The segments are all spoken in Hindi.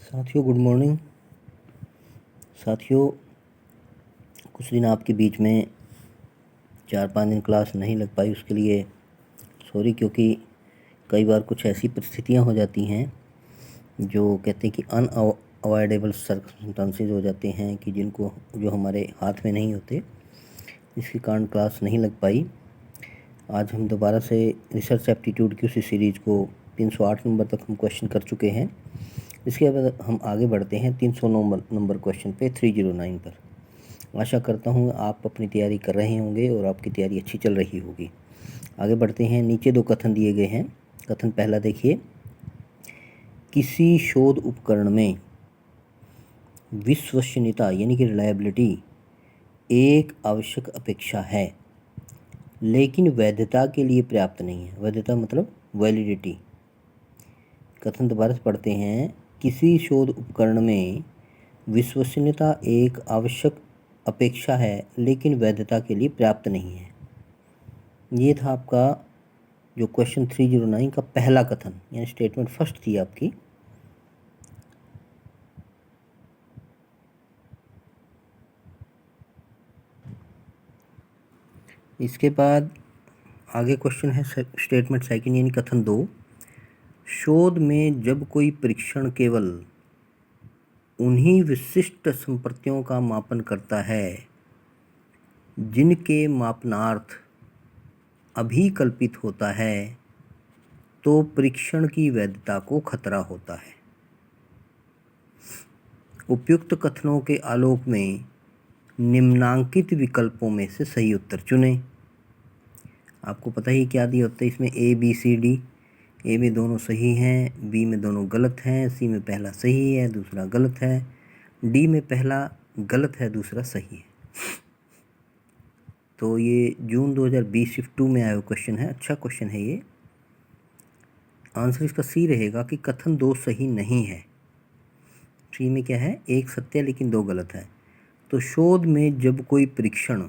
साथियों गुड मॉर्निंग। साथियों कुछ दिन आपके बीच में 4-5 दिन क्लास नहीं लग पाई, उसके लिए सॉरी, क्योंकि कई बार कुछ ऐसी परिस्थितियां हो जाती हैं जो कहते हैं कि अनअवॉइडेबल सर्कमस्टेंसेस हो जाते हैं कि जिनको जो हमारे हाथ में नहीं होते, इसके कारण क्लास नहीं लग पाई। आज हम दोबारा से रिसर्च एप्टीट्यूड की उसी सीरीज़ को 308 नंबर तक हम क्वेश्चन कर चुके हैं। इसके बाद हम आगे बढ़ते हैं 309 नंबर क्वेश्चन पे 309 पर। आशा करता हूँ आप अपनी तैयारी कर रहे होंगे और आपकी तैयारी अच्छी चल रही होगी। आगे बढ़ते हैं। नीचे 2 कथन दिए गए हैं। कथन पहला देखिए, किसी शोध उपकरण में विश्वसनीयता यानी कि रिलायबिलिटी एक आवश्यक अपेक्षा है, लेकिन वैधता के लिए पर्याप्त नहीं है। वैधता मतलब वैलिडिटी। कथन दोबारा से पढ़ते हैं। किसी शोध उपकरण में विश्वसनीयता एक आवश्यक अपेक्षा है, लेकिन वैधता के लिए पर्याप्त नहीं है। ये था आपका जो क्वेश्चन 309 का पहला कथन, यानी स्टेटमेंट फर्स्ट थी आपकी। इसके बाद आगे क्वेश्चन है स्टेटमेंट सेकंड यानी कथन 2। शोध में जब कोई परीक्षण केवल उन्हीं विशिष्ट संपत्तियों का मापन करता है जिनके मापनार्थ अभिकल्पित होता है, तो परीक्षण की वैधता को खतरा होता है। उपयुक्त कथनों के आलोक में निम्नांकित विकल्पों में से सही उत्तर चुनें। आपको पता ही क्या दिया होता है इसमें, ए बी सी डी। ए में दोनों सही हैं, बी में दोनों गलत हैं, सी में पहला सही है दूसरा गलत है, डी में पहला गलत है दूसरा सही है। तो ये जून 2020 शिफ्ट 2 में आया हुआ क्वेश्चन है। अच्छा क्वेश्चन है ये। आंसर इसका सी रहेगा कि कथन 2 सही नहीं है। सी में क्या है, एक सत्य लेकिन 2 गलत है। तो शोध में जब कोई परीक्षण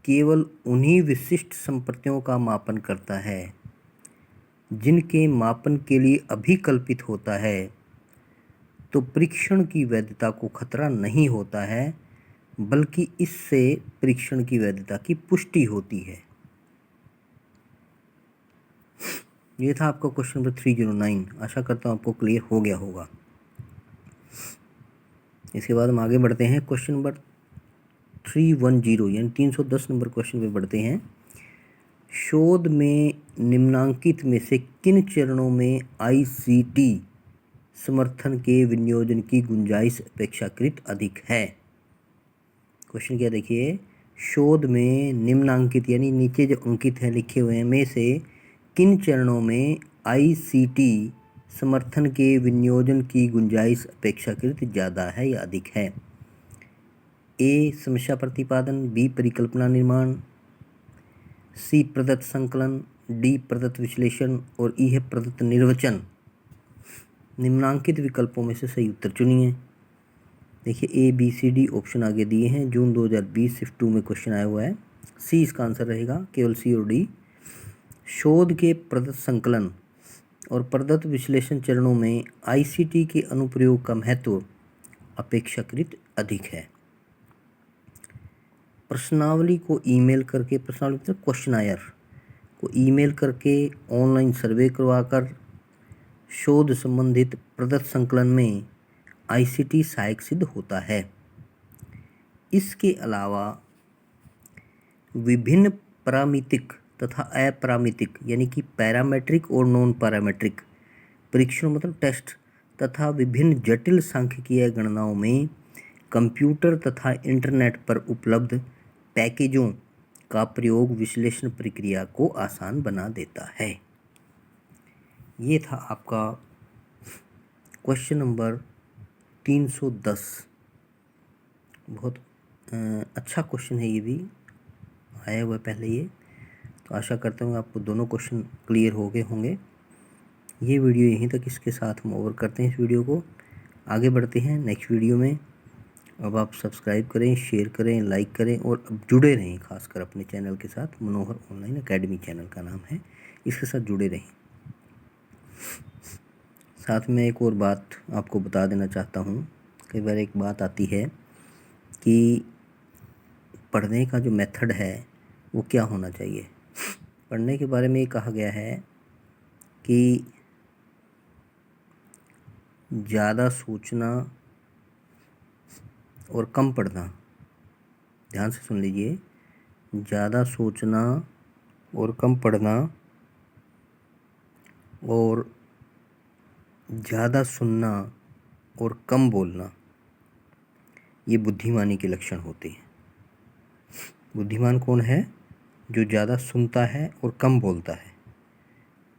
केवल उन्हीं विशिष्ट संपत्तियों का मापन करता है जिनके मापन के लिए अभिकल्पित होता है, तो परीक्षण की वैधता को खतरा नहीं होता है, बल्कि इससे परीक्षण की वैधता की पुष्टि होती है। ये था आपका क्वेश्चन नंबर 309। आशा करता हूँ आपको क्लियर हो गया होगा। इसके बाद हम आगे बढ़ते हैं क्वेश्चन नंबर 310 यानी 310 नंबर क्वेश्चन पे बढ़ते हैं। शोध में निम्नांकित में से किन चरणों में आईसीटी समर्थन के विनियोजन की गुंजाइश अपेक्षाकृत अधिक है? क्वेश्चन क्या देखिए, शोध में निम्नांकित यानी नीचे जो अंकित है लिखे हुए हैं में से किन चरणों में आईसीटी समर्थन के विनियोजन की गुंजाइश अपेक्षाकृत ज़्यादा है या अधिक है? ए समस्या प्रतिपादन, बी परिकल्पना निर्माण, सी प्रदत्त संकलन, डी प्रदत्त विश्लेषण और ई है प्रदत्त निर्वचन। निम्नांकित विकल्पों में से सही उत्तर चुनिए। देखिए A B C D option आगे दिए हैं। जून 2020 शिफ्ट 2 में क्वेश्चन आया हुआ है। सी इसका आंसर रहेगा, केवल सी और डी। शोध के प्रदत्त संकलन और प्रदत्त विश्लेषण चरणों में आईसीटी के अनुप्रयोग का महत्व अपेक्षाकृत अधिक है। प्रश्नावली को ईमेल करके, प्रश्नावली मतलब क्वेश्चनायर को ईमेल करके ऑनलाइन सर्वे करवाकर शोध संबंधित प्रदत्त संकलन में आईसीटी सहायक सिद्ध होता है। इसके अलावा विभिन्न प्रामितिक तथा अपरामितिक यानी कि पैरामेट्रिक और नॉन पैरामेट्रिक परीक्षण मतलब टेस्ट तथा विभिन्न जटिल सांख्यिकीय गणनाओं में कंप्यूटर तथा इंटरनेट पर उपलब्ध पैकेजों का प्रयोग विश्लेषण प्रक्रिया को आसान बना देता है। ये था आपका क्वेश्चन नंबर 310। बहुत अच्छा क्वेश्चन है, ये भी आया हुआ है पहले ये। तो आशा करता हूँ आपको दोनों क्वेश्चन क्लियर हो गए होंगे। ये वीडियो यहीं तक, इसके साथ हम ओवर करते हैं इस वीडियो को। आगे बढ़ते हैं नेक्स्ट वीडियो में। अब आप सब्सक्राइब करें, शेयर करें, लाइक करें और अब जुड़े रहें खासकर अपने चैनल के साथ। मनोहर ऑनलाइन एकेडमी चैनल का नाम है, इसके साथ जुड़े रहें। साथ में एक और बात आपको बता देना चाहता हूँ। कई बार एक बात आती है कि पढ़ने का जो मेथड है वो क्या होना चाहिए। पढ़ने के बारे में ये कहा गया है कि ज़्यादा सोचना और कम पढ़ना, ध्यान से सुन लीजिए, ज़्यादा सोचना और कम पढ़ना और ज़्यादा सुनना और कम बोलना, ये बुद्धिमानी के लक्षण होते हैं। बुद्धिमान कौन है? जो ज़्यादा सुनता है और कम बोलता है,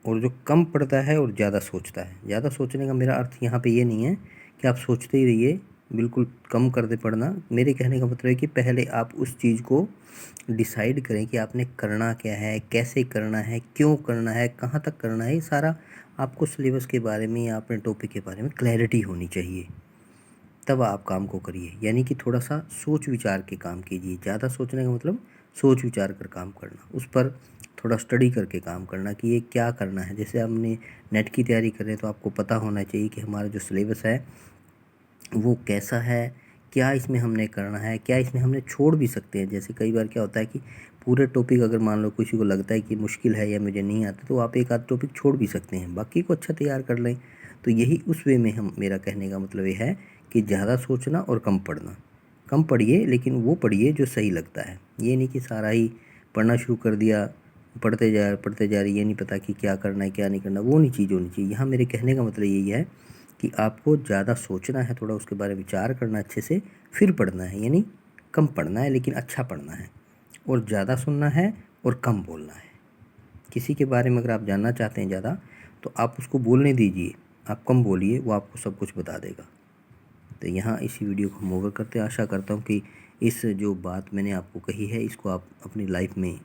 और जो कम पढ़ता है और ज़्यादा सोचता है। ज़्यादा सोचने का मेरा अर्थ यहाँ पे ये नहीं है कि आप सोचते ही रहिए, बिल्कुल कम कर दे पढ़ना। मेरे कहने का मतलब है कि पहले आप उस चीज़ को डिसाइड करें कि आपने करना क्या है, कैसे करना है, क्यों करना है, कहाँ तक करना है। ये सारा आपको सिलेबस के बारे में या अपने टॉपिक के बारे में क्लैरिटी होनी चाहिए, तब आप काम को करिए। यानी कि थोड़ा सा सोच विचार के काम कीजिए। ज़्यादा सोचने का मतलब सोच विचार कर काम करना, उस पर थोड़ा स्टडी करके काम करना कि ये क्या करना है। जैसे हमने नेट की तैयारी कर रहे हैं तो आपको पता होना चाहिए कि हमारा जो सिलेबस है वो कैसा है, क्या इसमें हमने करना है, क्या इसमें हमने छोड़ भी सकते हैं। जैसे कई बार क्या होता है कि पूरे टॉपिक अगर मान लो किसी को लगता है कि मुश्किल है या मुझे नहीं आता, तो आप एक आध टॉपिक छोड़ भी सकते हैं, बाकी को अच्छा तैयार कर लें। तो यही उस वे में हम, मेरा कहने का मतलब ये है कि ज़्यादा सोचना और कम पढ़ना। कम पढ़िए, लेकिन वो पढ़िए जो सही लगता है। ये नहीं कि सारा ही पढ़ना शुरू कर दिया, पढ़ते जा रही, ये नहीं पता कि क्या करना है क्या नहीं करना, वो नहीं चीज़ होनी चाहिए। यहाँ मेरे कहने का मतलब यही है कि आपको ज़्यादा सोचना है, थोड़ा उसके बारे में विचार करना अच्छे से, फिर पढ़ना है। यानी कम पढ़ना है लेकिन अच्छा पढ़ना है, और ज़्यादा सुनना है और कम बोलना है। किसी के बारे में अगर आप जानना चाहते हैं ज़्यादा, तो आप उसको बोलने दीजिए, आप कम बोलिए, वो आपको सब कुछ बता देगा। तो यहाँ इसी वीडियो को हम ओवर करते हैं। आशा करता हूँ कि इस जो बात मैंने आपको कही है इसको आप अपनी लाइफ में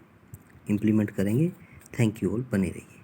इम्प्लीमेंट करेंगे। थैंक यू ऑल, बने रहिए।